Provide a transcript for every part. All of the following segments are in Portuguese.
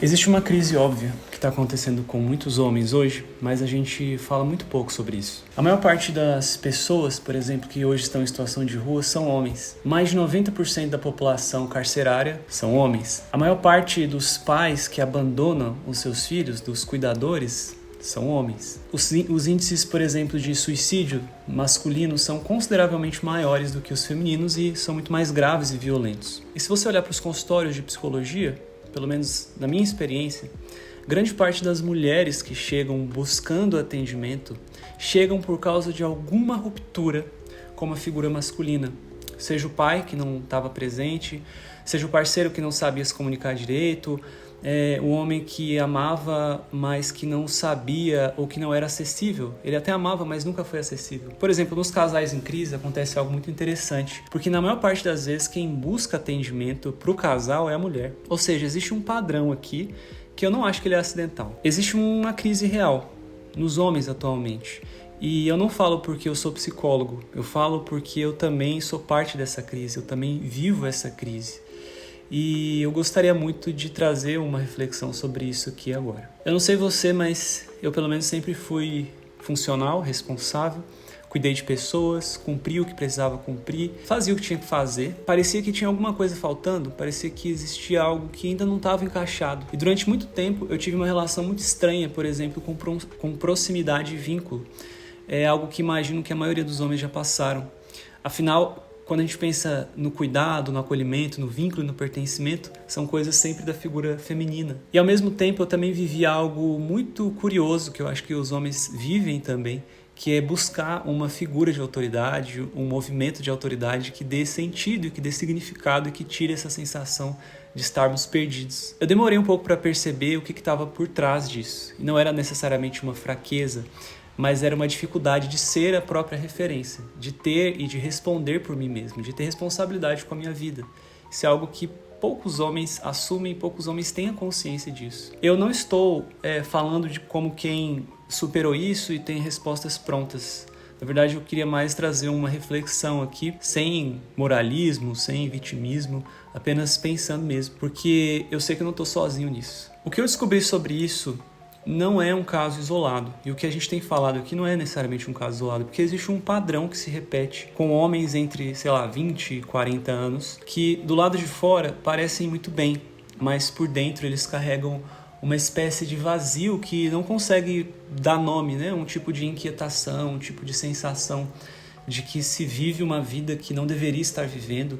Existe uma crise óbvia que está acontecendo com muitos homens hoje, mas a gente fala muito pouco sobre isso. A maior parte das pessoas, por exemplo, que hoje estão em situação de rua são homens. Mais de 90% da população carcerária são homens. A maior parte dos pais que abandonam os seus filhos, dos cuidadores, são homens. Os índices, por exemplo, de suicídio masculino são consideravelmente maiores do que os femininos e são muito mais graves e violentos. E se você olhar para os consultórios de psicologia, pelo menos na minha experiência, grande parte das mulheres que chegam buscando atendimento chegam por causa de alguma ruptura com a figura masculina. Seja o pai que não estava presente, seja o parceiro que não sabia se comunicar direito, o homem que amava, mas que não sabia ou que não era acessível. Ele até amava, mas nunca foi acessível. Por exemplo, nos casais em crise acontece algo muito interessante, porque na maior parte das vezes quem busca atendimento para o casal é a mulher. Ou seja, existe um padrão aqui que eu não acho que ele é acidental. Existe uma crise real nos homens atualmente. E eu não falo porque eu sou psicólogo, eu falo porque eu também sou parte dessa crise, eu também vivo essa crise. E eu gostaria muito de trazer uma reflexão sobre isso aqui agora. Eu não sei você, mas eu pelo menos sempre fui funcional, responsável, cuidei de pessoas, cumpri o que precisava cumprir, fazia o que tinha que fazer. Parecia que tinha alguma coisa faltando, parecia que existia algo que ainda não estava encaixado. E durante muito tempo eu tive uma relação muito estranha, por exemplo, com proximidade e vínculo. É algo que imagino que a maioria dos homens já passaram. Afinal, quando a gente pensa no cuidado, no acolhimento, no vínculo e no pertencimento, são coisas sempre da figura feminina. E ao mesmo tempo eu também vivi algo muito curioso, que eu acho que os homens vivem também, que é buscar uma figura de autoridade, um movimento de autoridade que dê sentido e que dê significado e que tire essa sensação de estarmos perdidos. Eu demorei um pouco para perceber o que estava por trás disso. E não era necessariamente uma fraqueza, mas era uma dificuldade de ser a própria referência, de ter e de responder por mim mesmo, de ter responsabilidade com a minha vida. Isso é algo que poucos homens assumem, poucos homens têm a consciência disso. Eu não estou falando de como quem superou isso e tem respostas prontas. Na verdade, eu queria mais trazer uma reflexão aqui, sem moralismo, sem vitimismo, apenas pensando mesmo, porque eu sei que eu não estou sozinho nisso. O que eu descobri sobre isso não é um caso isolado. E o que a gente tem falado aqui não é necessariamente um caso isolado, porque existe um padrão que se repete com homens entre, 20 e 40 anos, que do lado de fora parecem muito bem, mas por dentro eles carregam uma espécie de vazio que não consegue dar nome, né? Um tipo de inquietação, um tipo de sensação de que se vive uma vida que não deveria estar vivendo,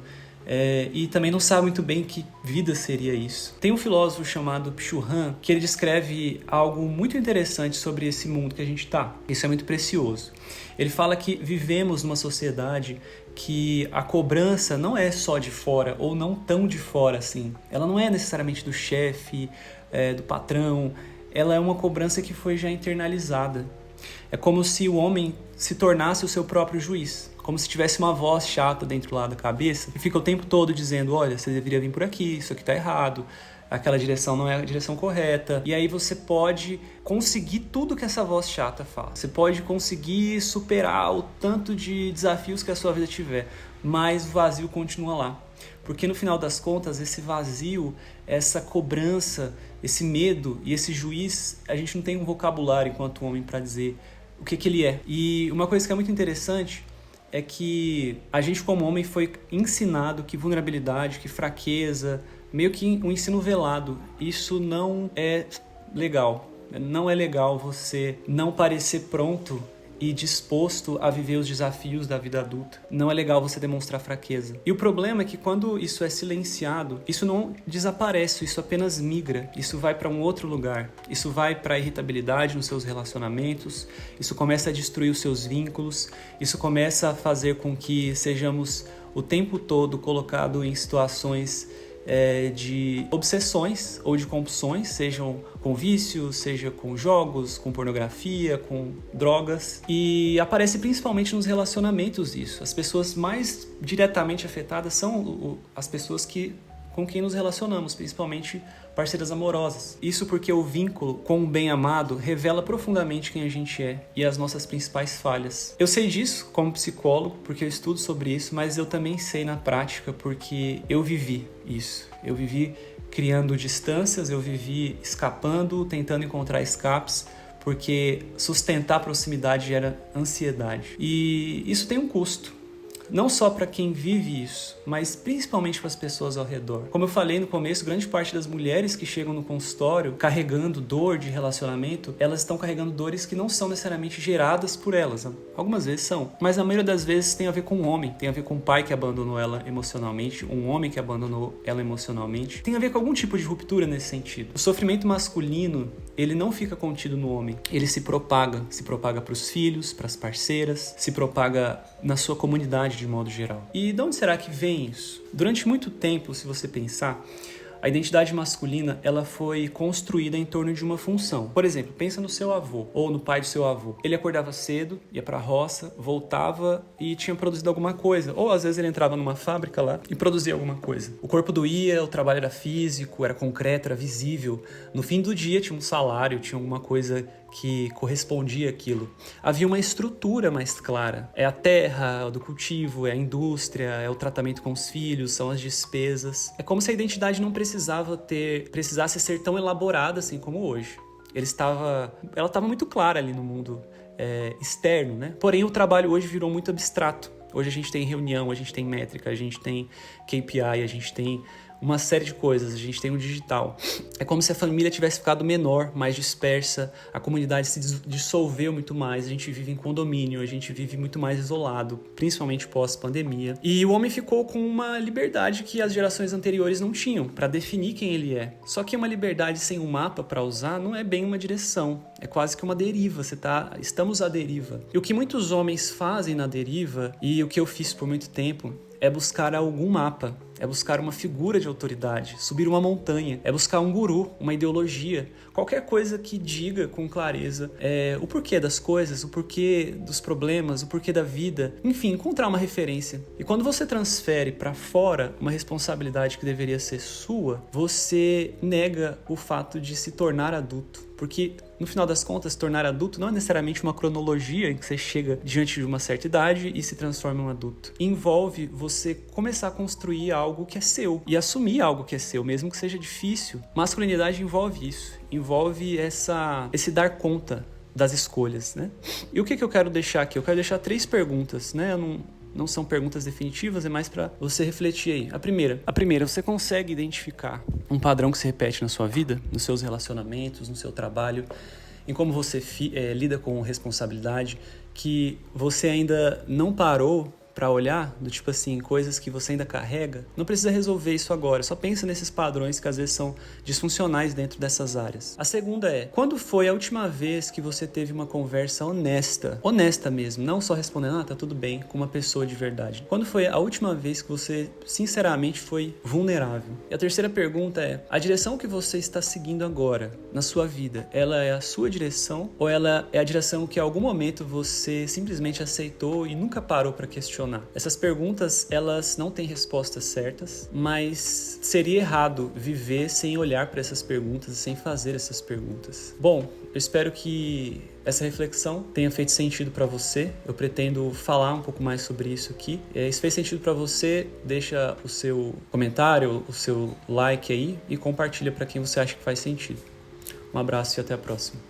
e também não sabe muito bem que vida seria isso. Tem um filósofo chamado Byung-Chul Han que ele descreve algo muito interessante sobre esse mundo que a gente está. Isso é muito precioso. Ele fala que vivemos numa sociedade que a cobrança não é só de fora, ou não tão de fora assim. Ela não é necessariamente do chefe, do patrão. Ela é uma cobrança que foi já internalizada. É como se o homem se tornasse o seu próprio juiz. Como se tivesse uma voz chata dentro lá da cabeça e fica o tempo todo dizendo, olha, você deveria vir por aqui, isso aqui tá errado, aquela direção não é a direção correta. E aí você pode conseguir tudo que essa voz chata fala. Você pode conseguir superar o tanto de desafios que a sua vida tiver, mas o vazio continua lá. Porque no final das contas, esse vazio, essa cobrança, esse medo e esse juiz, a gente não tem um vocabulário enquanto homem para dizer o que ele é. E uma coisa que é muito interessante é que a gente como homem foi ensinado que vulnerabilidade, que fraqueza, meio que um ensino velado. Isso não é legal. Não é legal você não parecer pronto e disposto a viver os desafios da vida adulta. Não é legal você demonstrar fraqueza. E o problema é que quando isso é silenciado, isso não desaparece, isso apenas migra, isso vai para um outro lugar, isso vai para a irritabilidade nos seus relacionamentos, isso começa a destruir os seus vínculos, isso começa a fazer com que sejamos o tempo todo colocados em situações de obsessões ou de compulsões, sejam com vícios, seja com jogos, com pornografia, com drogas, e aparece principalmente nos relacionamentos isso. As pessoas mais diretamente afetadas são as pessoas com quem nos relacionamos, principalmente parceiras amorosas. Isso porque o vínculo com o bem-amado revela profundamente quem a gente é e as nossas principais falhas. Eu sei disso como psicólogo, porque eu estudo sobre isso, mas eu também sei na prática porque eu vivi isso. Eu vivi criando distâncias, eu vivi escapando, tentando encontrar escapes, porque sustentar a proximidade gera ansiedade. E isso tem um custo. Não só para quem vive isso, mas principalmente para as pessoas ao redor. Como eu falei no começo, grande parte das mulheres que chegam no consultório carregando dor de relacionamento, elas estão carregando dores que não são necessariamente geradas por elas. Algumas vezes são, mas a maioria das vezes tem a ver com um homem, tem a ver com um pai que abandonou ela emocionalmente, um homem que abandonou ela emocionalmente. Tem a ver com algum tipo de ruptura nesse sentido. O sofrimento masculino, ele não fica contido no homem, ele se propaga para os filhos, para as parceiras, se propaga na sua comunidade de modo geral. E de onde será que vem isso? Durante muito tempo, se você pensar, a identidade masculina ela foi construída em torno de uma função. Por exemplo, pensa no seu avô ou no pai do seu avô. Ele acordava cedo, ia para a roça, voltava e tinha produzido alguma coisa. Ou às vezes ele entrava numa fábrica lá e produzia alguma coisa. O corpo doía, o trabalho era físico, era concreto, era visível. No fim do dia tinha um salário, tinha alguma coisa que correspondia àquilo. Havia uma estrutura mais clara. É a terra do cultivo, é a indústria, é o tratamento com os filhos, são as despesas. É como se a identidade não precisasse ser tão elaborada assim como hoje. Ela estava muito clara ali no mundo externo, né? Porém, o trabalho hoje virou muito abstrato. Hoje a gente tem reunião, a gente tem métrica, a gente tem KPI, a gente tem uma série de coisas, a gente tem o digital. É como se a família tivesse ficado menor, mais dispersa, a comunidade se dissolveu muito mais, a gente vive em condomínio, a gente vive muito mais isolado, principalmente pós-pandemia. E o homem ficou com uma liberdade que as gerações anteriores não tinham, para definir quem ele é. Só que uma liberdade sem um mapa para usar não é bem uma direção, é quase que uma deriva, estamos à deriva. E o que muitos homens fazem na deriva, e o que eu fiz por muito tempo, é buscar algum mapa, é buscar uma figura de autoridade, subir uma montanha, é buscar um guru, uma ideologia, qualquer coisa que diga com clareza o porquê das coisas, o porquê dos problemas, o porquê da vida, enfim, encontrar uma referência. E quando você transfere para fora uma responsabilidade que deveria ser sua, você nega o fato de se tornar adulto. Porque, no final das contas, se tornar adulto não é necessariamente uma cronologia em que você chega diante de uma certa idade e se transforma em um adulto. Envolve você começar a construir algo que é seu e assumir algo que é seu, mesmo que seja difícil. Masculinidade envolve isso, envolve esse dar conta das escolhas, né? E o que eu quero deixar aqui? Eu quero deixar 3 perguntas, né? Não são perguntas definitivas, é mais para você refletir aí. A primeira, você consegue identificar um padrão que se repete na sua vida, nos seus relacionamentos, no seu trabalho, em como você lida com responsabilidade, que você ainda não parou para olhar, do tipo assim, coisas que você ainda carrega? Não precisa resolver isso agora, só pensa nesses padrões que às vezes são disfuncionais dentro dessas áreas. A segunda é, quando foi a última vez que você teve uma conversa honesta mesmo, não só respondendo, tá tudo bem, com uma pessoa de verdade? Quando foi a última vez que você, sinceramente, foi vulnerável? E a terceira pergunta é, a direção que você está seguindo agora, na sua vida, ela é a sua direção ou ela é a direção que em algum momento você simplesmente aceitou e nunca parou para questionar? Essas perguntas, elas não têm respostas certas, mas seria errado viver sem olhar para essas perguntas e sem fazer essas perguntas. Bom, eu espero que essa reflexão tenha feito sentido para você. Eu pretendo falar um pouco mais sobre isso aqui. Se fez sentido para você, deixa o seu comentário, o seu like aí e compartilha para quem você acha que faz sentido. Um abraço e até a próxima.